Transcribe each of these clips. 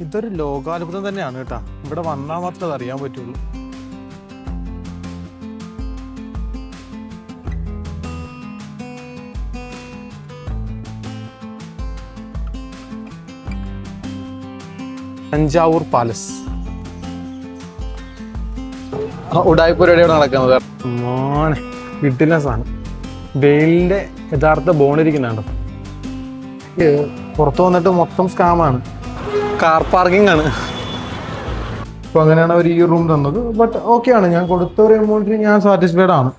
ഇതൊരു ലോകാത്ഭുതം തന്നെയാണ് കേട്ടോ. ഇവിടെ വന്നാൽ മാത്രമേ അത് അറിയാൻ പറ്റുള്ളൂ. തഞ്ചാവൂർ പാലസ്. ഉടായ്പൂരയുടെ നടക്കുന്നത് മോനെ കിട്ടില്ല സാധനം. വെയിലിന്റെ യഥാർത്ഥ ബോണിരിക്കുന്നുണ്ട്. പുറത്തു വന്നിട്ട് മൊത്തം സ്കാമാണ്. കാർ പാർക്കിംഗ് ആണ്. അപ്പൊ അങ്ങനെയാണ് അവർ ഈ റൂം തന്നത്. ബട്ട് ഓക്കെ ആണ്, ഞാൻ കൊടുത്ത ഒരു എമൗണ്ടിന് ഞാൻ സാറ്റിസ്ഫൈഡ് ആണ്.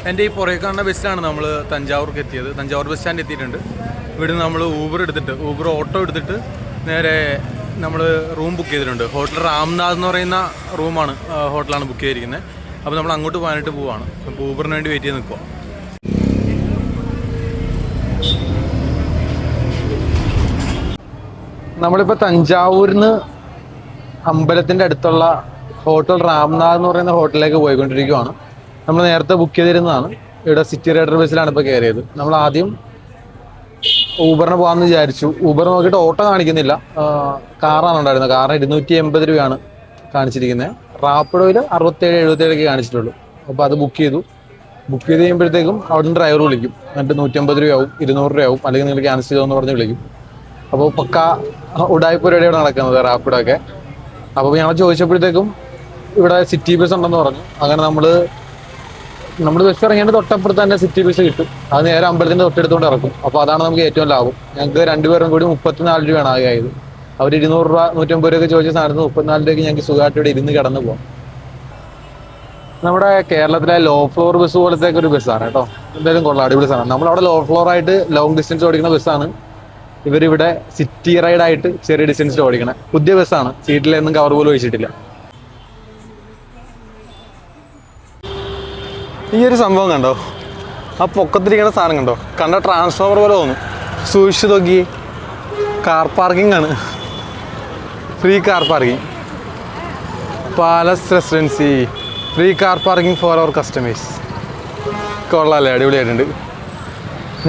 എൻ്റെ ഈ പുറകെ കാണുന്ന ബസ്സിലാണ് നമ്മൾ തഞ്ചാവൂർക്ക് എത്തിയത്. തഞ്ചാവൂർ ബസ് സ്റ്റാൻഡ് എത്തിയിട്ടുണ്ട്. ഇവിടുന്ന് നമ്മൾ ഊബർ ഓട്ടോ എടുത്തിട്ട് നേരെ നമ്മൾ റൂം ബുക്ക് ചെയ്തിട്ടുണ്ട്. ഹോട്ടൽ രാംനാഥ് എന്ന് പറയുന്ന ഹോട്ടലാണ് ബുക്ക് ചെയ്തിരിക്കുന്നത്. അപ്പോൾ നമ്മൾ അങ്ങോട്ട് പോകാനായിട്ട് പോവാണ്. അപ്പോൾ ഊബറിന് വേണ്ടി വെയിറ്റ് ചെയ്ത് നിൽക്കുക. നമ്മളിപ്പോൾ തഞ്ചാവൂരിന്ന് അമ്പലത്തിൻ്റെ അടുത്തുള്ള ഹോട്ടൽ രാംനാഥ് എന്ന് പറയുന്ന ഹോട്ടലിലേക്ക് പോയിക്കൊണ്ടിരിക്കുകയാണ്. നമ്മൾ നേരത്തെ ബുക്ക് ചെയ്തിരുന്നതാണ്. ഇവിടെ സിറ്റി റൈഡർ ബസ്സിലാണ് ഇപ്പോൾ കയറിയത്. നമ്മൾ ആദ്യം ഊബറിന് പോകാമെന്ന് വിചാരിച്ചു. ഊബർ നോക്കിയിട്ട് ഓട്ടോ കാണിക്കുന്നില്ല, കാറാണ് ഉണ്ടായിരുന്നത്. കാറിന് 280 രൂപയാണ് കാണിച്ചിരിക്കുന്നത്. റാപ്പിഡോയിൽ 67-77 കാണിച്ചിട്ടുള്ളൂ. അപ്പോൾ അത് ബുക്ക് ചെയ്ത് കഴിയുമ്പോഴത്തേക്കും അവിടെ ഡ്രൈവർ വിളിക്കും. എന്നിട്ട് 150 രൂപയാവും, 200 രൂപയാവും, അല്ലെങ്കിൽ നിങ്ങൾ ക്യാൻസൽ ചെയ്തോന്ന് പറഞ്ഞ് വിളിക്കും. അപ്പോൾ പക്ക ഉടായ്പൂരയുടെ നടക്കുന്നത് റാപ്പിഡോ ഒക്കെ. അപ്പോൾ ഞങ്ങൾ ചോദിച്ചപ്പോഴത്തേക്കും ഇവിടെ സിറ്റി ബസ് ഉണ്ടെന്ന് പറഞ്ഞു. അങ്ങനെ നമ്മൾ ബസ് ഇറങ്ങിയിട്ട് തൊട്ടപ്പുറത്ത് തന്നെ സിറ്റി ബസ് കിട്ടും. അത് നേരെ അമ്പലത്തിൻ്റെ തൊട്ടടുത്തോണ്ട് ഇറക്കും. അപ്പോൾ അതാണ് നമുക്ക് ഏറ്റവും ലാഭം. ഞങ്ങൾക്ക് രണ്ടുപേരും കൂടി 34 രൂപയാണ് ആകെയായത്. അവർ 200 രൂപ 150 രൂപയൊക്കെ ചോദിച്ച സ്ഥാനത്ത് 34 രൂപയ്ക്ക് ഞങ്ങൾക്ക് സുഖമായിട്ട് ഇവിടെ ഇരുന്ന് കിടന്നു പോകാം. നമ്മുടെ കേരളത്തിലെ ലോ ഫ്ലോർ ബസ് പോലത്തെ ഒരു ബസ്സാണ് കേട്ടോ. എന്തായാലും കൊള്ളാം, അടിപൊളി സാധനം. നമ്മളവിടെ ലോ ഫ്ലോർ ആയിട്ട് ലോങ് ഡിസ്റ്റൻസ് ഓടിക്കുന്ന ബസ്സാണ്. ഇവരിവിടെ സിറ്റി റൈഡായിട്ട് ചെറിയ ഡിസ്റ്റൻസിൽ ഓടിക്കണേ പുതിയ ബസ്സാണ്. സീറ്റിലൊന്നും കവർ പോലും ഒഴിച്ചിട്ടില്ല. ഈ ഒരു സംഭവം കണ്ടോ? ആ പൊക്കത്തിരിക്കുന്ന സാധനം കണ്ട ട്രാൻസ്ഫോമർ പോലെ തോന്നും. സൂക്ഷിച്ച് നോക്കി. കാർ പാർക്കിംഗ് ആണ്, free car parking. Palace Residency free car parking for our customers. കൊള്ളാമല്ലേ, അടിപൊളിയായിട്ടുണ്ട്.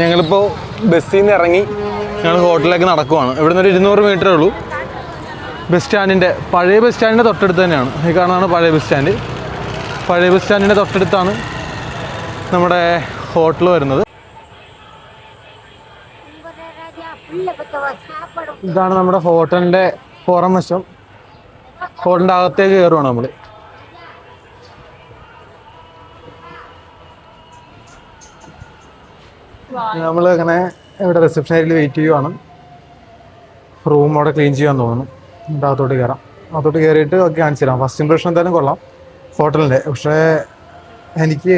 ഞങ്ങളിപ്പോൾ ബസ്സിൽ നിന്ന് ഇറങ്ങി ഞങ്ങൾ ഹോട്ടലിലേക്ക് നടക്കുവാണ്. ഇവിടെ നിന്ന് ഒരു 200 മീറ്ററേ ഉള്ളൂ. പഴയ ബസ് സ്റ്റാൻഡിൻ്റെ തൊട്ടടുത്ത് തന്നെയാണ്. ഈ കാണുന്നതാണ് പഴയ ബസ് സ്റ്റാൻഡ്. പഴയ ബസ് സ്റ്റാൻഡിൻ്റെ തൊട്ടടുത്താണ് നമ്മുടെ ഹോട്ടൽ വരുന്നത്. ഇതാണ് നമ്മുടെ ഹോട്ടലിൻ്റെ പുറം വശം. ഹോട്ടലിൻ്റെ അകത്തേക്ക് കയറുവാണ് നമ്മൾ ഇങ്ങനെ ഇവിടെ റിസപ്ഷൻ ഏരിയയിൽ വെയിറ്റ് ചെയ്യുവാണ്. റൂം അവിടെ ക്ലീൻ ചെയ്യാൻ തോന്നുന്നു. എന്നിട്ട് അകത്തോട്ട് കയറാം. അകത്തോട്ട് കയറിയിട്ട് ഒക്കെ കാണിച്ചു തരാം. ഫസ്റ്റ് ഇംപ്രഷൻ എന്തായാലും കൊള്ളാം ഹോട്ടലിൻ്റെ. പക്ഷേ എനിക്ക്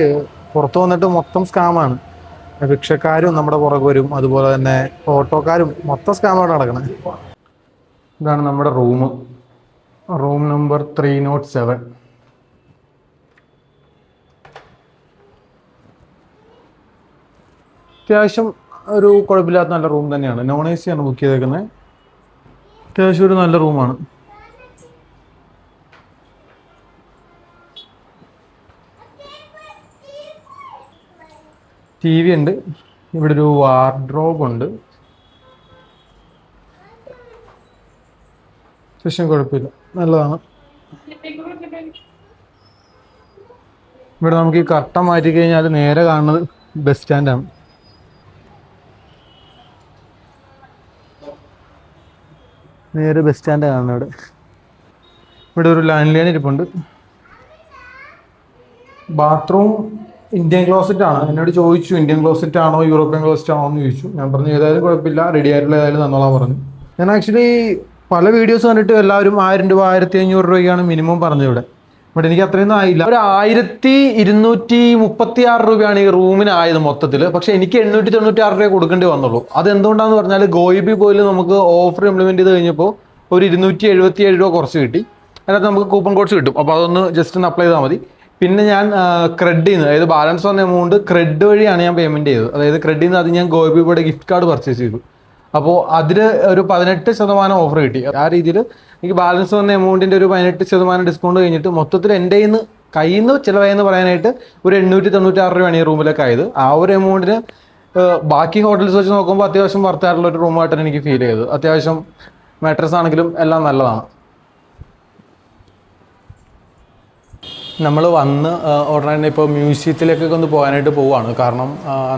പുറത്ത് വന്നിട്ട് മൊത്തം സ്കാമാണ്. ഭിക്ഷക്കാരും നമ്മുടെ പുറകെ വരും, അതുപോലെ തന്നെ ഓട്ടോക്കാരും, മൊത്തം സ്കാമാണ് നടക്കണത്. ഇതാണ് നമ്മുടെ റൂം നമ്പർ 307. അത്യാവശ്യം ഒരു കുഴപ്പമില്ലാത്ത നല്ല റൂം തന്നെയാണ്. നോൺ AC ആണ് ബുക്ക് ചെയ്തേക്കുന്നത്. അത്യാവശ്യം ഒരു നല്ല റൂമാണ്. TV ഉണ്ട്. ഇവിടെ ഒരു വാർഡ്രോബ് ഉണ്ട്. അത്യാവശ്യം കുഴപ്പമില്ല, നല്ലതാണ്. ഇവിടെ നമുക്ക് ഈ കർട്ടൻ മാറ്റി കഴിഞ്ഞാൽ നേരെ കാണുന്നത് ബസ് സ്റ്റാൻഡാണ്. നേരെ ബസ് സ്റ്റാൻഡ് കാണുന്നത്. ഇവിടെ ഒരു ലാൻഡ് ലൈൻ ഇരിപ്പുണ്ട്. ബാത്റൂം ഇന്ത്യൻ ക്ലോസറ്റ് ആണ്. എന്നോട് ചോദിച്ചു ഇന്ത്യൻ ക്ലോസറ്റ് ആണോ യൂറോപ്യൻ ക്ലോസറ്റ് ആണോ എന്ന് ചോദിച്ചു. ഞാൻ പറഞ്ഞു ഏതായാലും കുഴപ്പമില്ല, റെഡി ആയിട്ടുള്ള ഏതായാലും തന്നോളാൻ പറഞ്ഞു. ഞാൻ ആക്ച്വലി പല വീഡിയോസ് കണ്ടിട്ട് എല്ലാവരും 1000 രൂപ 1500 രൂപയ്ക്കാണ് മിനിമം പറഞ്ഞത് ഇവിടെ. ബട്ട് എനിക്ക് അത്രയൊന്നും ആയില്ല. ഒരു 1236 രൂപയാണ് ഈ റൂമിനായത് മൊത്തത്തിൽ. പക്ഷെ എനിക്ക് 896 രൂപ കൊടുക്കേണ്ടി വന്നുള്ളൂ. അതെന്തുകൊണ്ടാന്ന് പറഞ്ഞാൽ ഗോയിബി പോയിൽ നമുക്ക് ഓഫർ ഇംപ്ലിമെന്റ് ചെയ്ത് കഴിഞ്ഞപ്പോൾ ഒരു 277 രൂപ കുറച്ച് കിട്ടി. അതിനകത്ത് നമുക്ക് കൂപ്പൺ കോഡ്സ് കിട്ടും. അപ്പോൾ അതൊന്ന് ജസ്റ്റ് ഒന്ന് അപ്ലൈ ചെയ്താൽ മതി. പിന്നെ ഞാൻ ക്രെഡിൽ നിന്ന്, അതായത് ബാലൻസ് വന്ന എമൗണ്ട് ക്രെഡ് വഴിയാണ് ഞാൻ പേയ്മെന്റ് ചെയ്തത്. അതായത് ക്രെഡിൽ നിന്ന് അത് ഞാൻ ഗോയിബിയുടെ ഗിഫ്റ്റ് കാർഡ് പർച്ചേസ് ചെയ്തു. അപ്പോൾ അതിൽ ഒരു 18% ഓഫർ കിട്ടി. ആ രീതിയിൽ എനിക്ക് ബാലൻസ് വന്ന എമൗണ്ടിൻ്റെ ഒരു 18% ഡിസ്കൗണ്ട് കഴിഞ്ഞിട്ട് മൊത്തത്തിൽ എൻ്റെ കയ്യിൽ നിന്ന് ചിലവായെന്ന് പറയാനായിട്ട് ഒരു 896 രൂപയാണ് ഈ റൂമിലേക്ക് ആയത്. ആ ഒരു എമൗണ്ടിന് ബാക്കി ഹോട്ടൽസ് വെച്ച് നോക്കുമ്പോൾ അത്യാവശ്യം വർത്തായിട്ടുള്ള ഒരു റൂമായിട്ടാണ് എനിക്ക് ഫീൽ ചെയ്തത്. അത്യാവശ്യം മാട്രസ് ആണെങ്കിലും എല്ലാം നല്ലതാണ്. നമ്മൾ വന്ന് ഉടനെ ഇപ്പോൾ മ്യൂസിയത്തിലേക്കൊക്കെ ഒന്ന് പോകാനായിട്ട് പോവുകയാണ്. കാരണം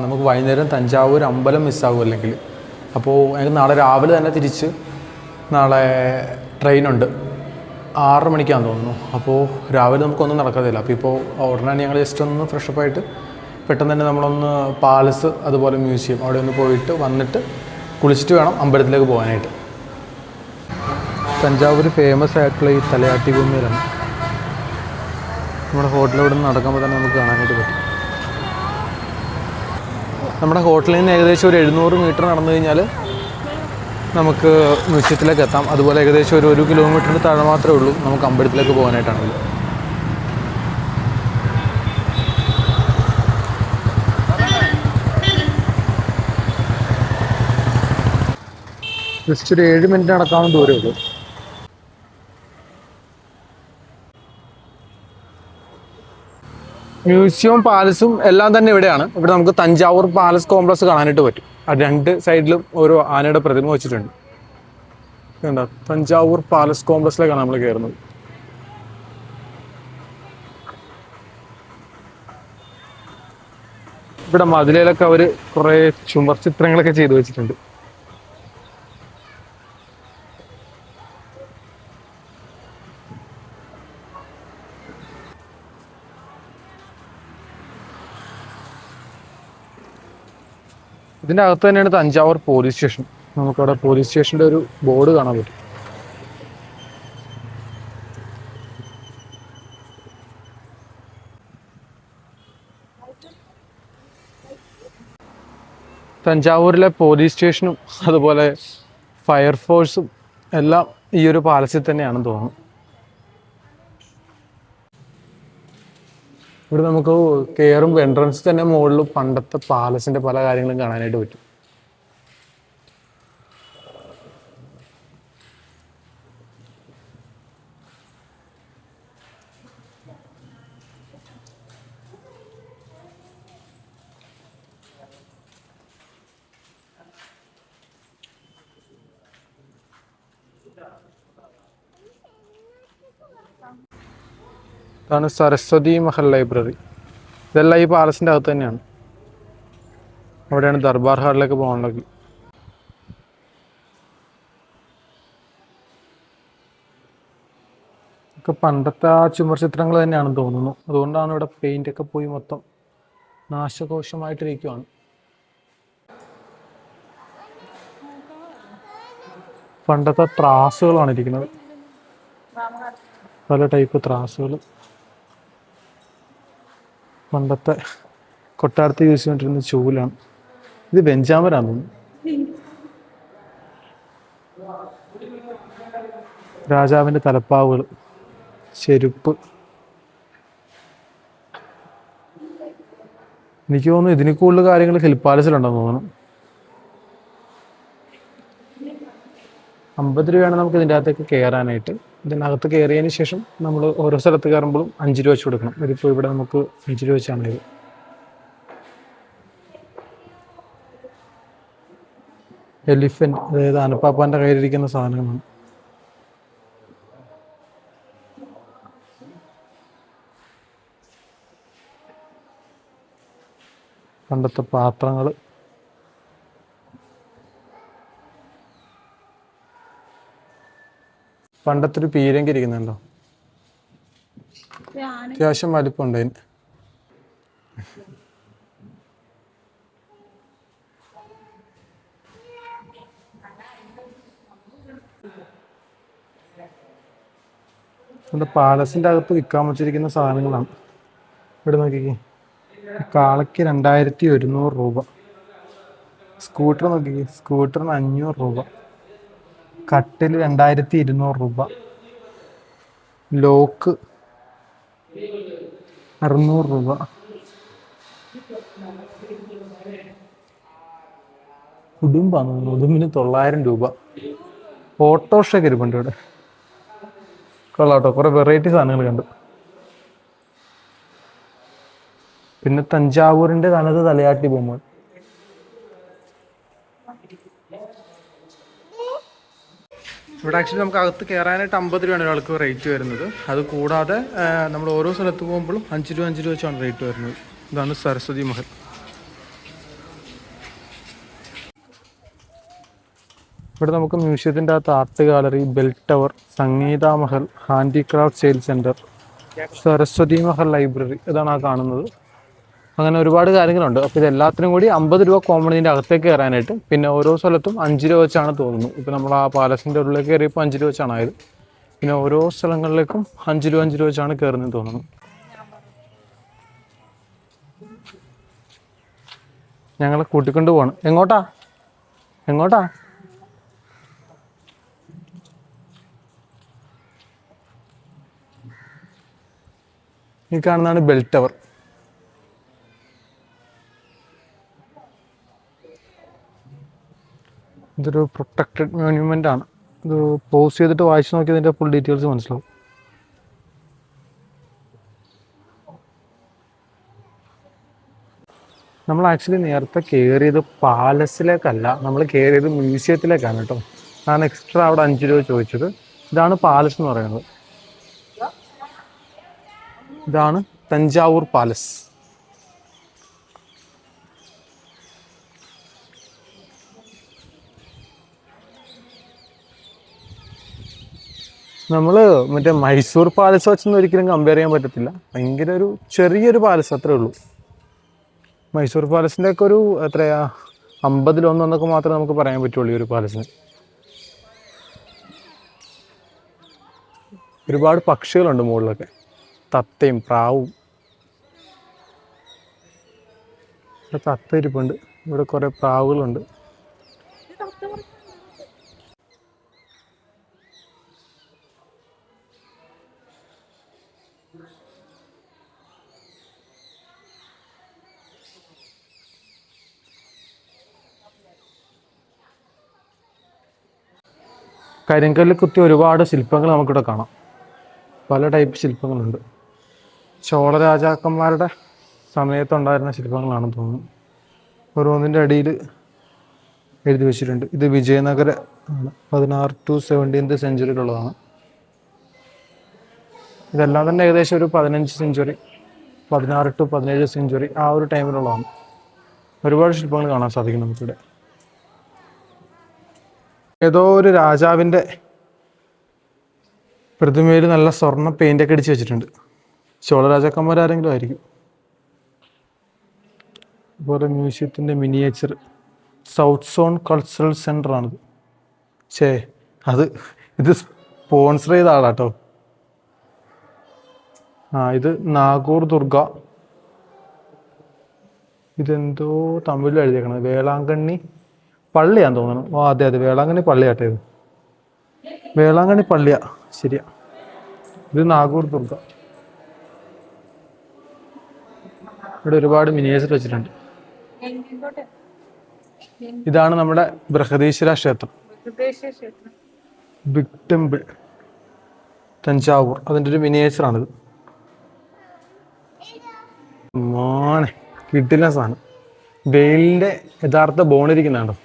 നമുക്ക് വൈകുന്നേരം തഞ്ചാവൂർ അമ്പലം മിസ്സാകും അല്ലെങ്കിൽ. അപ്പോൾ ഞങ്ങൾക്ക് നാളെ രാവിലെ തന്നെ തിരിച്ച് നാളെ ട്രെയിനുണ്ട് 6 മണിക്കാന്ന് തോന്നുന്നു. അപ്പോൾ രാവിലെ നമുക്കൊന്നും നടക്കത്തില്ല. അപ്പോൾ ഇപ്പോൾ ഉടനെ ഞങ്ങൾ ജസ്റ്റ് ഒന്ന് ഫ്രഷപ്പായിട്ട് പെട്ടെന്ന് തന്നെ നമ്മളൊന്ന് പാലസ് അതുപോലെ മ്യൂസിയം അവിടെ ഒന്ന് പോയിട്ട് വന്നിട്ട് കുളിച്ചിട്ട് വേണം അമ്പലത്തിലേക്ക് പോകാനായിട്ട്. തഞ്ചാവൂർ ഫേമസ് ആയിട്ടുള്ള ഈ തലയാട്ടി ഭൂമിയിലാണ്. നമ്മുടെ ഹോട്ടലിൽ ഇവിടെ നിന്ന് നടക്കുമ്പോൾ തന്നെ നമുക്ക് കാണാനായിട്ട് പറ്റും. നമ്മുടെ ഹോട്ടലിൽ നിന്ന് ഏകദേശം ഒരു 700 മീറ്റർ നടന്നു കഴിഞ്ഞാൽ നമുക്ക് മ്യൂസിയത്തിലേക്ക് എത്താം. അതുപോലെ ഏകദേശം ഒരു 1 കിലോമീറ്ററിന് താഴെ മാത്രമേ ഉള്ളൂ നമുക്ക് അമ്പലത്തിലേക്ക് പോകാനായിട്ടാണെങ്കിൽ. ജസ്റ്റ് ഒരു 7 മിനിറ്റ് നടക്കാവുന്ന ദൂരമേ ഉള്ളൂ. മ്യൂസിയവും പാലസും എല്ലാം തന്നെ ഇവിടെയാണ്. ഇവിടെ നമുക്ക് തഞ്ചാവൂർ പാലസ് കോംപ്ലക്സ് കാണാനായിട്ട് പറ്റും. ആ 2 സൈഡിലും ഓരോ ആനയുടെ പ്രതിമ വെച്ചിട്ടുണ്ട്. എന്താ തഞ്ചാവൂർ പാലസ് കോംപ്ലക്സിലേക്കാണ് നമ്മൾ കയറുന്നത്. ഇവിടെ മതിലയിലൊക്കെ അവർ കുറേ ചുമർ ചിത്രങ്ങളൊക്കെ ചെയ്തു വെച്ചിട്ടുണ്ട്. ഇതിൻ്റെ അകത്ത് തന്നെയാണ് തഞ്ചാവൂർ പോലീസ് സ്റ്റേഷൻ. നമുക്കവിടെ പോലീസ് സ്റ്റേഷൻ്റെ ഒരു ബോർഡ് കാണാൻ പറ്റും. തഞ്ചാവൂരിലെ പോലീസ് സ്റ്റേഷനും അതുപോലെ ഫയർഫോഴ്സും എല്ലാം ഈ ഒരു പാലസിൽ തന്നെയാണെന്ന് തോന്നുന്നു. ഇവിടെ നമുക്ക് കയറുമ്പോൾ എൻട്രൻസ് തന്നെ മുകളിൽ പണ്ടത്തെ പാലസിന്റെ പല കാര്യങ്ങളും കാണാനായിട്ട് പറ്റും. ഇതാണ് സരസ്വതി മഹൽ ലൈബ്രറി. ഇതെല്ലാം ഈ പാലസിൻ്റെ അകത്ത് തന്നെയാണ്. അവിടെയാണ് ദർബാർ ഹാളിലേക്ക് പോകേണ്ടത്. ഒക്കെ പണ്ടത്തെ ആ ചുമർ ചിത്രങ്ങൾ തന്നെയാണെന്ന് തോന്നുന്നു. അതുകൊണ്ടാണ് ഇവിടെ പെയിന്റ് ഒക്കെ പോയി മൊത്തം നാശകോശമായിട്ടിരിക്കുവാണ്. പണ്ടത്തെ ത്രാസുകളാണ് ഇരിക്കുന്നത്, പല ടൈപ്പ് ത്രാസുകൾ. പണ്ടത്തെ കൊട്ടാരത്തിൽ യൂസ് ചെയ്തുകൊണ്ടിരുന്ന ചൂലാണ്. ഇത് ബെഞ്ചാമരാന്ന് തോന്നുന്നു. രാജാവിൻ്റെ തലപ്പാവുകൾ, ചെരുപ്പ്. എനിക്ക് തോന്നുന്നു ഇതിന് കൂടുതൽ കാര്യങ്ങൾ ഹിൽ പാലസിലുണ്ടെന്ന് തോന്നുന്നു. 50 രൂപയാണ് നമുക്ക് ഇതിൻ്റെ അകത്തേക്ക് കയറാനായിട്ട്. ഇതിനകത്ത് കയറിയതിന് ശേഷം നമ്മൾ ഓരോ സ്ഥലത്ത് കയറുമ്പോഴും 5 രൂപ വെച്ച് കൊടുക്കണം. ഇതിപ്പോൾ ഇവിടെ നമുക്ക് 5 രൂപ വെച്ചാണ് ഇത്. എലിഫന്റ്, അതായത് ആനപ്പാപ്പാൻ്റെ കയ്യിലിരിക്കുന്ന സാധനങ്ങളാണ്. പണ്ടത്തെ പാത്രങ്ങൾ, പണ്ടത്തെ ഒരു പീരങ്കി ഇരിക്കുന്നുണ്ടോ, അത്യാവശ്യം വലിപ്പമുണ്ട് അതിന്. ഇവിടെ പാലസിൻ്റെ അകത്ത് വിൽക്കാൻ വെച്ചിരിക്കുന്ന സാധനങ്ങളാണ്. ഇവിടെ നോക്കിക്കേ, കാളയ്ക്ക് 2100 രൂപ. സ്കൂട്ടർ നോക്കിക്കേ, സ്കൂട്ടറിന് 500 രൂപ. കട്ടിൽ 2200 രൂപ. ലോക്ക് 600 രൂപ. ഉടുമ്പാണ്, ഉടുമ്പിന് 900 രൂപ. ഓട്ടോഷൊക്കെ ഇരിപ്പുണ്ട് ഇവിടെ. കൊള്ളാട്ടോ, കുറെ വെറൈറ്റി സാധനങ്ങൾ കണ്ടു. പിന്നെ തഞ്ചാവൂരിൻ്റെ തനത് തലയാട്ടി ബൊമ്മ. ഇവിടെ ആക്ച്വലി നമുക്ക് അകത്ത് കയറാനായിട്ട് 50 രൂപയാണ് ഒരാൾക്ക് റേറ്റ് വരുന്നത്. അത് കൂടാതെ നമ്മൾ ഓരോ സ്ഥലത്ത് പോകുമ്പോഴും 5 രൂപ വെച്ചാണ് റേറ്റ് വരുന്നത്. ഇതാണ് സരസ്വതി മഹൽ. ഇവിടെ നമുക്ക് മ്യൂസിയത്തിൻ്റെ അകത്ത് art gallery, bell tower, Sangeetha Mahal, handicraft sale centre, Saraswathi Mahal library, ഇതാണ് ആ കാണുന്നത്. അങ്ങനെ ഒരുപാട് കാര്യങ്ങളുണ്ട്. അപ്പോൾ ഇതെല്ലാത്തിനും കൂടി 50 രൂപ കോമൺ ഇതിൻ്റെ അകത്തേക്ക് കയറാനായിട്ട്. പിന്നെ ഓരോ സ്ഥലത്തും 5 രൂപ വെച്ചാണ് തോന്നുന്നു. ഇപ്പോൾ നമ്മൾ ആ പാലസിൻ്റെ ഉള്ളിലേക്ക് കയറിയപ്പോൾ 5 രൂപ വെച്ചാണ് ആയത്. പിന്നെ ഓരോ സ്ഥലങ്ങളിലേക്കും 5 രൂപ വെച്ചാണ് കയറുന്നതെന്ന് തോന്നുന്നു. ഞങ്ങളെ കൂട്ടിക്കൊണ്ട് പോവാണ്. എങ്ങോട്ടാ? ഈ കാണുന്നതാണ് ബെൽ ടവർ. ഇതൊരു പ്രൊട്ടക്റ്റഡ് മോണ്യുമെൻ്റ് ആണ്. ഇത് പോസ് ചെയ്തിട്ട് വായിച്ച് നോക്കി ഇതിൻ്റെ ഫുൾ ഡീറ്റെയിൽസ് മനസ്സിലാവും. നമ്മൾ ആക്ച്വലി നേരത്തെ കയറിയത് പാലസിലേക്കല്ല, നമ്മൾ കയറിയത് മ്യൂസിയത്തിലേക്കാണ് കേട്ടോ. ഞാൻ എക്സ്ട്രാ അവിടെ 5 രൂപ ചോദിച്ചത്. ഇതാണ് പാലസ് എന്ന് പറയുന്നത്. ഇതാണ് തഞ്ചാവൂർ പാലസ്. നമ്മൾ മറ്റേ മൈസൂർ പാലസ് വെച്ചൊന്നും ഒരിക്കലും കമ്പയർ ചെയ്യാൻ പറ്റത്തില്ല. ഭയങ്കര ഒരു ചെറിയൊരു പാലസ് അത്രേ ഉള്ളൂ. മൈസൂർ പാലസിൻ്റെ ഒക്കെ ഒരു എത്രയാ 50-1 മാത്രമേ നമുക്ക് പറയാൻ പറ്റുള്ളൂ ഈ ഒരു പാലസിന്. ഒരുപാട് പക്ഷികളുണ്ട് മുകളിലൊക്കെ, തത്തയും പ്രാവും. തത്ത ഇരിപ്പുണ്ട്. ഇവിടെ കുറേ പ്രാവുകളുണ്ട്. കരിങ്കല്ല് കുത്തി ഒരുപാട് ശില്പങ്ങൾ നമുക്കിവിടെ കാണാം. പല ടൈപ്പ് ശില്പങ്ങളുണ്ട്. ചോള രാജാക്കന്മാരുടെ സമയത്തുണ്ടായിരുന്ന ശില്പങ്ങളാണെന്ന് തോന്നുന്നു. ഓരോന്നിൻ്റെ അടിയിൽ എഴുതി വെച്ചിട്ടുണ്ട്. ഇത് വിജയനഗര ആണ്, 16 to 17th സെഞ്ച്വറിയിലുള്ളതാണ്. ഇതെല്ലാം തന്നെ ഏകദേശം ഒരു 15 സെഞ്ച്വറി, 16 to 17 സെഞ്ച്വറി ആ ഒരു ടൈമിലുള്ളതാണ്. ഒരുപാട് ശില്പങ്ങൾ കാണാൻ സാധിക്കും നമുക്കിവിടെ. ഏതോ ഒരു രാജാവിൻ്റെ പ്രതിമയിൽ നല്ല സ്വർണ്ണ പെയിൻ്റൊക്കെ അടിച്ച് വെച്ചിട്ടുണ്ട്. ചോള രാജാക്കന്മാരാരെങ്കിലും ആയിരിക്കും. അതുപോലെ മ്യൂസിയത്തിൻ്റെ miniature. South Zone Cultural Centre ആണിത്. ഇത് സ്പോൺസർ ചെയ്ത ആളാട്ടോ. ഇത് നാഗൂർ ദുർഗ. ഇതെന്തോ തമിഴിൽ എഴുതിയേക്കണത്. വേളാങ്കണ്ണി പള്ളിയാന്ന് തോന്നുന്നു. അതെ, വേളാങ്കണ്ണി പള്ളിയാട്ടെ. ഇത് വേളാങ്കണ്ണി പള്ളിയാ, ശരിയാ. ഇത് നാഗൂർ ദുർഗ. ഇവിടെ ഒരുപാട് മിനിയേച്ചർ വെച്ചിട്ടുണ്ട്. ഇതാണ് നമ്മുടെ ബൃഹദീശ്വര ക്ഷേത്രം, ബിഗ് ടെമ്പിൾ തഞ്ചാവൂർ. അതിൻ്റെ ഒരു മിനിയേച്ചറാണിത്. മോനെ കിട്ടില്ല സാധനം. വെയിലിൻ്റെ യഥാർത്ഥ ബോണിരിക്കുന്നുണ്ടോ?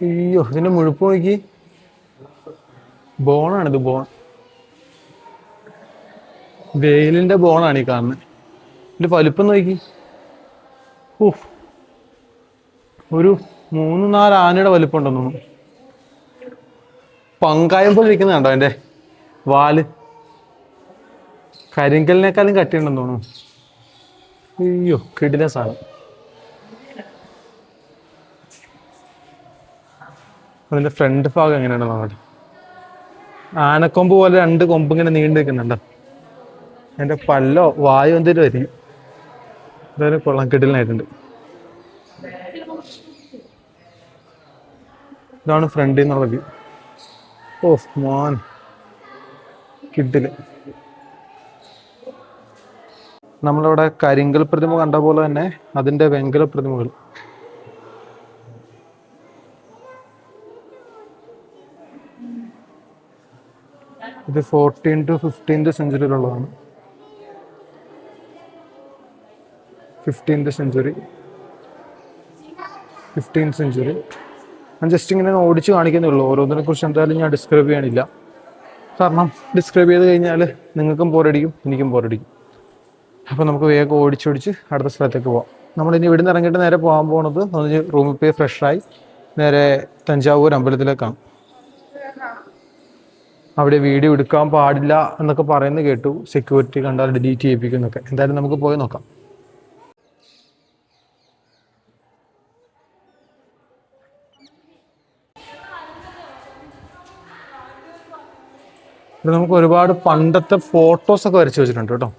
അയ്യോ, ഇതിൻ്റെ മുഴുപ്പ് നോക്കി. ബോണാണിത്, ബോൺ. വെയിലിൻ്റെ ബോണാണ് ഈ കാണുന്നത്. ഇതിൻ്റെ വലിപ്പം നോക്കി. ഒരു 3-4 ആനയുടെ വലിപ്പം ഉണ്ടെന്ന് തോന്നുന്നു. പങ്കായം പോലെ ഇരിക്കുന്നുണ്ടോ എൻ്റെ വാല്? കരിങ്കലിനേക്കാളും കട്ടിയുണ്ടെന്ന് തോന്നുന്നു. അയ്യോ, കിടിലൻ സാധനം. അതിൻ്റെ ഫ്രണ്ട് ഭാഗം എങ്ങനെയാണെന്ന് നോക്കട്ടെ. ആനക്കൊമ്പ് പോലെ 2 കൊമ്പ് ഇങ്ങനെ നീണ്ടു നിൽക്കുന്നുണ്ടോ? എൻ്റെ പല്ലോ വായു എന്തെങ്കിലും ആയിരിക്കും. എന്തായാലും കൊള്ളാം, കിടിലനായിട്ടുണ്ട്. ഇതാണ് ഫ്രണ്ടിൽ നിന്നുള്ള വ്യൂ. മോൻ കിടിലൻ. നമ്മളിവിടെ കരിങ്കൽ പ്രതിമ കണ്ട പോലെ തന്നെ അതിൻ്റെ വെങ്കല പ്രതിമകൾ. ഇത് 14 to 15th സെഞ്ച്വറിയിലുള്ളതാണ്. 15th century, 15th century, ഞാൻ ജസ്റ്റ് ഇങ്ങനെ ഓടിച്ച് കാണിക്കുന്നേ ഉള്ളൂ. ഓരോന്നിനെ കുറിച്ച് എന്തായാലും ഞാൻ ഡിസ്ക്രൈബ് ചെയ്യണില്ല. കാരണം ഡിസ്ക്രൈബ് ചെയ്ത് കഴിഞ്ഞാൽ നിങ്ങൾക്കും ബോറടിക്കും, എനിക്കും ബോറടിക്കും. അപ്പോൾ നമുക്ക് വേഗം ഓടിച്ചോടിച്ച് അടുത്ത സ്ഥലത്തേക്ക് പോകാം. നമ്മളിനി ഇവിടുന്ന് ഇറങ്ങിയിട്ട് നേരെ പോകാൻ പോകുന്നത് ഒന്ന് റൂമിൽ പോയി ഫ്രഷായി നേരെ തഞ്ചാവൂർ അമ്പലത്തിലേക്കാണ്. അവിടെ വീഡിയോ എടുക്കാൻ പാടില്ല എന്നൊക്കെ പറയുന്നത് കേട്ടു. സെക്യൂരിറ്റി കണ്ടാൽ ഡിലീറ്റ് ചെയ്യിപ്പിക്കുന്നൊക്കെ. എന്തായാലും നമുക്ക് പോയി നോക്കാം. ഇവിടെ നമുക്ക് ഒരുപാട് പണ്ടത്തെ ഫോട്ടോസൊക്കെ വരച്ച് വെച്ചിട്ടുണ്ട് കേട്ടോ.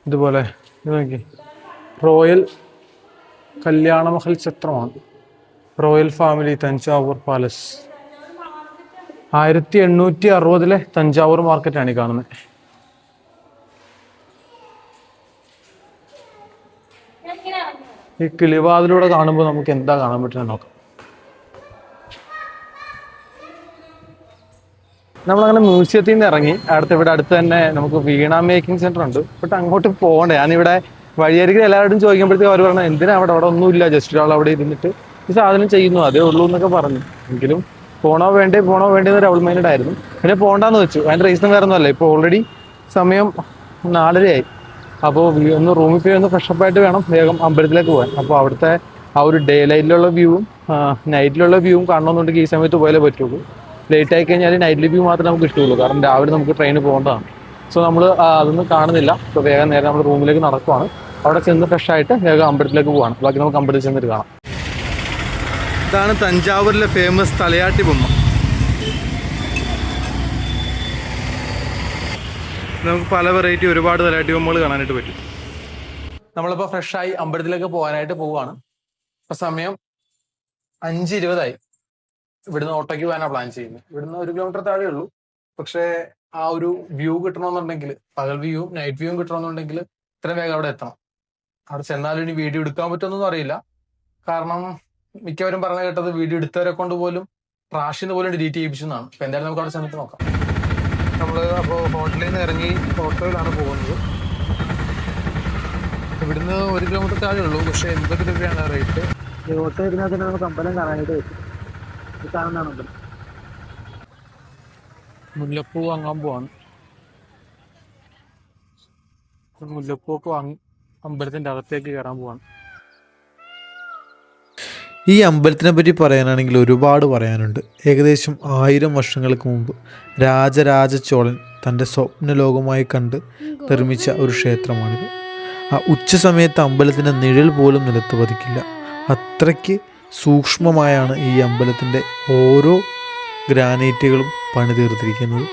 ഇതുപോലെ ഇത് നോക്കി, റോയൽ കല്യാണമഹൽ ചിത്രമാണ്. Royal family Thanjavur palace. 1860 Thanjavur മാർക്കറ്റാണ് ഈ കാണുന്നത്. ഈ കിളിവാതിലൂടെ കാണുമ്പോൾ നമുക്ക് എന്താ കാണാൻ പറ്റുന്നത് നോക്കാം. നമ്മളങ്ങനെ മ്യൂസിയത്തിൽ നിന്ന് ഇറങ്ങി. ഇവിടെ അടുത്ത് തന്നെ നമുക്ക് വീണ മേക്കിംഗ് സെന്റർ ഉണ്ട്. ബട്ട് അങ്ങോട്ട് പോകണ്ടേ. ഞാനിവിടെ വഴിയരികിൽ എല്ലാവരോടും ചോദിക്കുമ്പോഴത്തേക്കും അവർ പറഞ്ഞു എന്തിനാ അവിടെ ഒന്നുമില്ല, ജസ്റ്റ് ഒരാൾ അവിടെ ഇരുന്നിട്ട് ഈ സാധനം ചെയ്യുന്നു, അതേ ഉള്ളൂ എന്നൊക്കെ പറഞ്ഞു. എങ്കിലും പോണോ വേണ്ടേ എന്നൊരു ഡബിൾ മൈൻഡ് ആയിരുന്നു. പിന്നെ പോകണ്ടെന്ന് വെച്ചു. അതിൻ്റെ റീസൺ വേറെ ഒന്നുമല്ല, ഇപ്പോൾ ഓൾറെഡി സമയം 4:30 അപ്പോൾ ഒന്ന് റൂമിൽ പോയി ഒന്ന് ഫ്രഷപ്പ് ആയിട്ട് വേണം വേഗം അമ്പലത്തിലേക്ക് പോകാൻ. അപ്പോൾ അവിടുത്തെ ആ ഒരു ഡേ ലൈറ്റിലുള്ള വ്യൂവും നൈറ്റിലുള്ള വ്യൂവും കാണണമെന്നുണ്ടെങ്കിൽ ഈ സമയത്ത് പോയാലേ പറ്റുള്ളൂ. ലേറ്റ് ആയി കഴിഞ്ഞാൽ നൈറ്റ് വ്യൂ മാത്രമേ നമുക്ക് ഇഷ്ടമുള്ളൂ. കാരണം രാവിലെ നമുക്ക് ട്രെയിന് പോകേണ്ടതാണ്. സോ നമ്മൾ അതൊന്നും കാണുന്നില്ല. ഇപ്പോൾ വേഗം നേരെ നമ്മൾ റൂമിലേക്ക് നടക്കുവാണ്. അവിടെ ചെന്ന് ഫ്രഷ് ആയിട്ട് വേഗം അമ്പലത്തിലേക്ക് പോവാണ്. ബാക്കി നമുക്ക് അമ്പലത്തിൽ ചെന്നിട്ട് കാണാം. ഇതാണ് തഞ്ചാവൂരിലെ ഫേമസ് തലയാട്ടി ബൊമ്മ. നമുക്ക് പല വെറൈറ്റി ഒരുപാട് തലയാട്ടി ബൊമ്മകൾ കാണാനായിട്ട് പറ്റും. നമ്മളിപ്പോൾ ഫ്രഷായി അമ്പലത്തിലേക്ക് പോകാനായിട്ട് പോവുകയാണ്. ഇപ്പം സമയം 5:20. ഇവിടുന്ന് ഓട്ടോയ്ക്ക് പോകാനാണ് പ്ലാൻ ചെയ്യുന്നത്. ഇവിടുന്ന് 1 കിലോമീറ്റർ താഴെ ഉള്ളൂ. പക്ഷേ ആ ഒരു വ്യൂ കിട്ടണമെന്നുണ്ടെങ്കിൽ, പകൽ വ്യൂവും നൈറ്റ് വ്യൂവും കിട്ടണമെന്നുണ്ടെങ്കിൽ ഇത്രയും വേഗം അവിടെ എത്തണം. അവിടെ ചെന്നാലും ഇനി വീഡിയോ എടുക്കാൻ പറ്റുമെന്നൊന്നും അറിയില്ല. കാരണം മിക്കവരും പറഞ്ഞു കേട്ടത് വീഡിയോ എടുത്തവരെ കൊണ്ട് പോലും ട്രാഷിന്ന് പോലും ഡിലീറ്റ് ചെയ്യിപ്പിച്ചെന്നാണ്. അപ്പം എന്തായാലും നമുക്ക് അവിടെ ചെന്നിട്ട് നോക്കാം. നമ്മൾ അപ്പോൾ ഹോട്ടലിൽ നിന്ന് ഇറങ്ങി ഓട്ടോയിലാണ് പോകുന്നത്. ഇവിടുന്ന് 1 കിലോമീറ്റർ താഴെ ഉള്ളൂ. പക്ഷേ 80 രൂപയാണ് റേറ്റ്. ഓട്ടോ ഇരുന്നാൽ തന്നെ നമുക്ക് അമ്പലം കാണാനായിട്ട് പറ്റും. ഇത് കാണുന്നതാണ് അമ്പലം. മുല്ലപ്പൂ വാങ്ങാൻ പോവാണ്. മുല്ലപ്പൂക്ക് വാങ്ങി അമ്പലത്തിൻ്റെ അകത്തേക്ക് കയറാൻ പോവാണ്. ഈ അമ്പലത്തിനെ പറ്റി പറയാനാണെങ്കിൽ ഒരുപാട് പറയാനുണ്ട്. ഏകദേശം 1000 വർഷങ്ങൾക്ക് മുമ്പ് രാജരാജ ചോളൻ തൻ്റെ സ്വപ്നലോകമായി കണ്ട് നിർമ്മിച്ച ഒരു ക്ഷേത്രമാണിത്. ആ ഉച്ച സമയത്ത് അമ്പലത്തിൻ്റെ നിഴൽ പോലും നിലത്ത് പതിക്കില്ല. അത്രയ്ക്ക് സൂക്ഷ്മമായാണ് ഈ അമ്പലത്തിൻ്റെ ഓരോ ഗ്രാനൈറ്റുകളും പണിതീർത്തിരിക്കുന്നത്.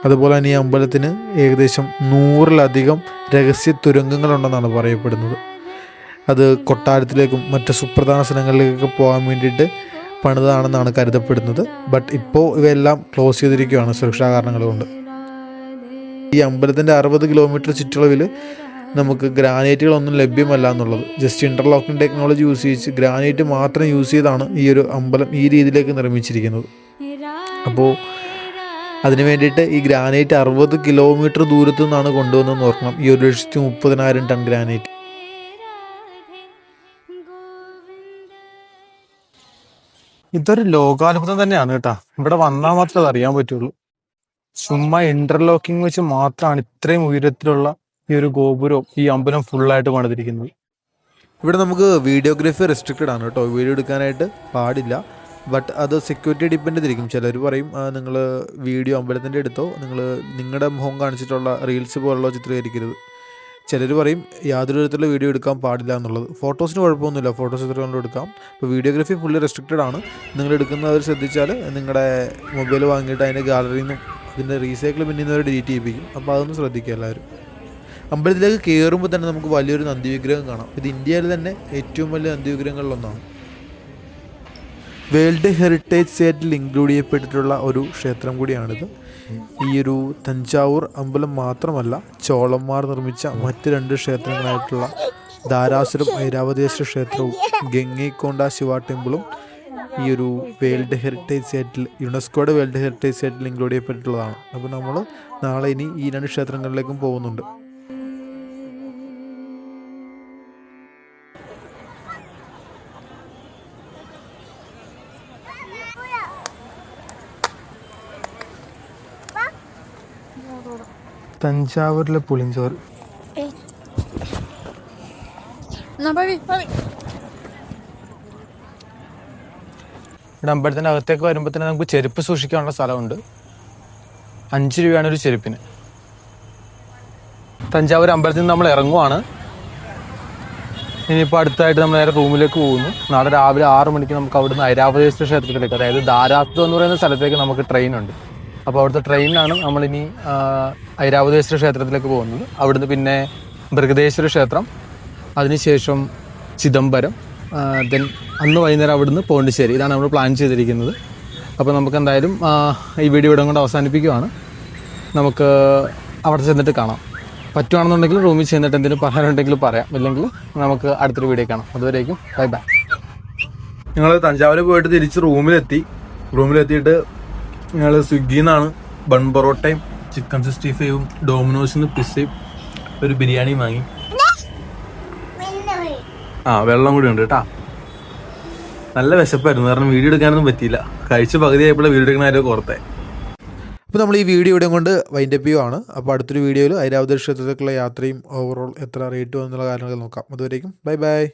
അതുപോലെ തന്നെ ഈ അമ്പലത്തിന് ഏകദേശം 100-ലധികം രഹസ്യ തുരങ്കങ്ങളുണ്ടെന്നാണ് പറയപ്പെടുന്നത്. അത് കൊട്ടാരത്തിലേക്കും മറ്റ് സുപ്രധാന സ്ഥലങ്ങളിലേക്കൊക്കെ പോകാൻ വേണ്ടിയിട്ട് പണിതാണെന്നാണ് കരുതപ്പെടുന്നത്. ബട്ട് ഇപ്പോൾ ഇവയെല്ലാം ക്ലോസ് ചെയ്തിരിക്കുകയാണ് സുരക്ഷാ കാരണങ്ങൾ കൊണ്ട്. ഈ അമ്പലത്തിൻ്റെ 60 കിലോമീറ്റർ ചുറ്റളവിൽ നമുക്ക് ഗ്രാനൈറ്റുകളൊന്നും ലഭ്യമല്ല എന്നുള്ളത്. ജസ്റ്റ് ഇൻ്റർലോക്കിംഗ് ടെക്നോളജി യൂസ് ചെയ്ത് ഗ്രാനൈറ്റ് മാത്രം യൂസ് ചെയ്താണ് ഈ ഒരു അമ്പലം ഈ രീതിയിലേക്ക് നിർമ്മിച്ചിരിക്കുന്നത്. അപ്പോൾ അതിന് വേണ്ടിയിട്ട് ഈ ഗ്രാനൈറ്റ് 60 കിലോമീറ്റർ ദൂരത്തു നിന്നാണ് കൊണ്ടുവന്നതെന്ന് ഓർക്കണം. ഈ 1,30,000 ടൺ ഗ്രാനൈറ്റ്. ഇതൊരു ലോകാത്ഭുതം തന്നെയാണ് കേട്ടോ. ഇവിടെ വന്നാൽ മാത്രമേ അത് അറിയാൻ പറ്റുള്ളൂ. ചുമ്മാ ഇന്റർലോക്കിംഗ് വെച്ച് മാത്രമാണ് ഇത്രയും ഉയരത്തിലുള്ള ഈ ഒരു ഗോപുരവും ഈ അമ്പലം ഫുള്ളായിട്ട് പണിതിരിക്കുന്നത്. ഇവിടെ നമുക്ക് വീഡിയോഗ്രാഫി റെസ്ട്രിക്റ്റഡ് ആണ് കേട്ടോ. വീഡിയോ എടുക്കാനായിട്ട് പാടില്ല. ബട്ട് അത് സെക്യൂരിറ്റി ഡിപ്പെൻഡ് ചെയ്തിരിക്കും. ചിലർ പറയും നിങ്ങൾ വീഡിയോ അമ്പലത്തിൻ്റെ എടുത്തോ, നിങ്ങളുടെ മുഖം കാണിച്ചിട്ടുള്ള റീൽസ് പോലുള്ള ചിത്രീകരിക്കരുത്. ചിലർ പറയും യാതൊരു വിധത്തിലുള്ള വീഡിയോ എടുക്കാൻ പാടില്ല എന്നുള്ളത്. ഫോട്ടോസിന് കുഴപ്പമൊന്നുമില്ല, ഫോട്ടോസ് എത്ര കൊണ്ട് എടുക്കാം. ഇപ്പോൾ വീഡിയോഗ്രാഫി ഫുള്ളി റെസ്ട്രിക്റ്റഡ് ആണ്. നിങ്ങൾ എടുക്കുന്നവർ ശ്രദ്ധിച്ചാൽ നിങ്ങളുടെ മൊബൈൽ വാങ്ങിയിട്ട് അതിൻ്റെ ഗാലറിയിൽ നിന്നും അതിൻ്റെ റീസൈക്കിൾ പിന്നീന്നവർ ഡിലീറ്റ് ചെയ്യിപ്പിക്കും. അപ്പോൾ അതൊന്ന് ശ്രദ്ധിക്കുക എല്ലാവരും. അമ്പലത്തിലേക്ക് കയറുമ്പോൾ തന്നെ നമുക്ക് വലിയൊരു നന്ദി വിഗ്രഹം കാണാം. ഇത് ഇന്ത്യയിൽ തന്നെ ഏറ്റവും വലിയ നന്ദി വിഗ്രഹങ്ങളിലൊന്നാണ്. വേൾഡ് ഹെറിറ്റേജ് സൈറ്റിൽ ഇൻക്ലൂഡ് ചെയ്യപ്പെട്ടിട്ടുള്ള ഒരു ക്ഷേത്രം കൂടിയാണിത്. ഈ ഒരു തഞ്ചാവൂർ അമ്പലം മാത്രമല്ല, ചോളന്മാർ നിർമ്മിച്ച മറ്റ് 2 ക്ഷേത്രങ്ങളായിട്ടുള്ള ധാരാസുരം ഐരാവതേശ്വര ക്ഷേത്രവും ഗംഗൈക്കൊണ്ട ശിവ ടെമ്പിളും ഈ ഒരു വേൾഡ് ഹെറിറ്റേജ് സൈറ്റിൽ, യുനെസ്കോയുടെ വേൾഡ് ഹെറിറ്റേജ് സൈറ്റിൽ ഇൻക്ലൂഡ് ചെയ്യപ്പെട്ടിട്ടുള്ളതാണ്. അപ്പോൾ നമ്മൾ നാളെ ഇനി ഈ 2 ക്ഷേത്രങ്ങളിലേക്കും പോകുന്നുണ്ട്. തഞ്ചാവൂരിലെ പുളിഞ്ചോറ്. ഇവിടെ അമ്പലത്തിൻ്റെ അകത്തേക്ക് വരുമ്പോൾ തന്നെ നമുക്ക് ചെരുപ്പ് സൂക്ഷിക്കാനുള്ള സ്ഥലമുണ്ട്. 5 രൂപയാണ് ഒരു ചെരുപ്പിന്. തഞ്ചാവൂർ അമ്പലത്തിൽ നിന്ന് നമ്മൾ ഇറങ്ങുവാണ്. ഇനിയിപ്പോൾ അടുത്തായിട്ട് നമ്മൾ നേരെ റൂമിലേക്ക് പോകുന്നു. നാളെ രാവിലെ 6 മണിക്ക് നമുക്ക് അവിടുന്ന് ഐരാവതേശ്വര ക്ഷേത്രത്തിലേക്ക്, അതായത് ധാരാത്വം എന്ന് പറയുന്ന സ്ഥലത്തേക്ക് നമുക്ക് ട്രെയിൻ ഉണ്ട്. അപ്പോൾ അവിടുത്തെ ട്രെയിനിലാണ് നമ്മളിനി ഐരാവതേശ്വര ക്ഷേത്രത്തിലേക്ക് പോകുന്നത്. അവിടുന്ന് പിന്നെ ബൃഹദേശ്വര ക്ഷേത്രം, അതിനുശേഷം ചിദംബരം, ദെൻ അന്ന് വൈകുന്നേരം അവിടുന്ന് പോണ്ടിച്ചേരി. ഇതാണ് നമ്മൾ പ്ലാൻ ചെയ്തിരിക്കുന്നത്. അപ്പോൾ നമുക്ക് എന്തായാലും ഈ വീഡിയോ ഇവിടെ കൊണ്ട് അവസാനിപ്പിക്കുകയാണ്. നമുക്ക് അവിടെ ചെന്നിട്ട് കാണാം. പറ്റുവാണെന്നുണ്ടെങ്കിൽ റൂമിൽ ചെന്നിട്ട് എന്തെങ്കിലും പറയാനുണ്ടെങ്കിൽ പറയാം, ഇല്ലെങ്കിൽ നമുക്ക് അടുത്തൊരു വീഡിയോ കാണാം. അതുവരേക്കും ബൈ ബൈ. ഞങ്ങൾ തഞ്ചാവൂർ പോയിട്ട് തിരിച്ച് റൂമിലെത്തിയിട്ട് ഞങ്ങൾ സ്വിഗ്ഗിയിൽ നിന്നാണ് ബൺ പൊറോട്ടയും ചിക്കൻ 65ഉം ഡോമിനോസിൽ നിന്ന് പിസ്സയും ഒരു ബിരിയാണിയും വാങ്ങി. വെള്ളം കൂടി ഉണ്ട് കേട്ടാ. നല്ല വിശപ്പായിരുന്നു, കാരണം വീഡിയോ എടുക്കാനൊന്നും പറ്റിയില്ല. കഴിച്ച് പകുതിയായപ്പോൾ വീഡിയോ എടുക്കുന്ന കാര്യം ഓർത്തേ. അപ്പോൾ നമ്മൾ ഈ വീഡിയോ ഇവിടെ കൊണ്ട് വൈൻഡപ്പ് ചെയ്യുവാണ്. അപ്പോൾ അടുത്തൊരു വീഡിയോയിൽ ഐരാവതേശ്വര ക്ഷേത്രത്തിലേക്കുള്ള യാത്രയും ഓവറോൾ എത്ര റേറ്റ് എന്നുള്ള കാര്യങ്ങൾ നോക്കാം. അതുവരേക്കും ബൈ ബൈ.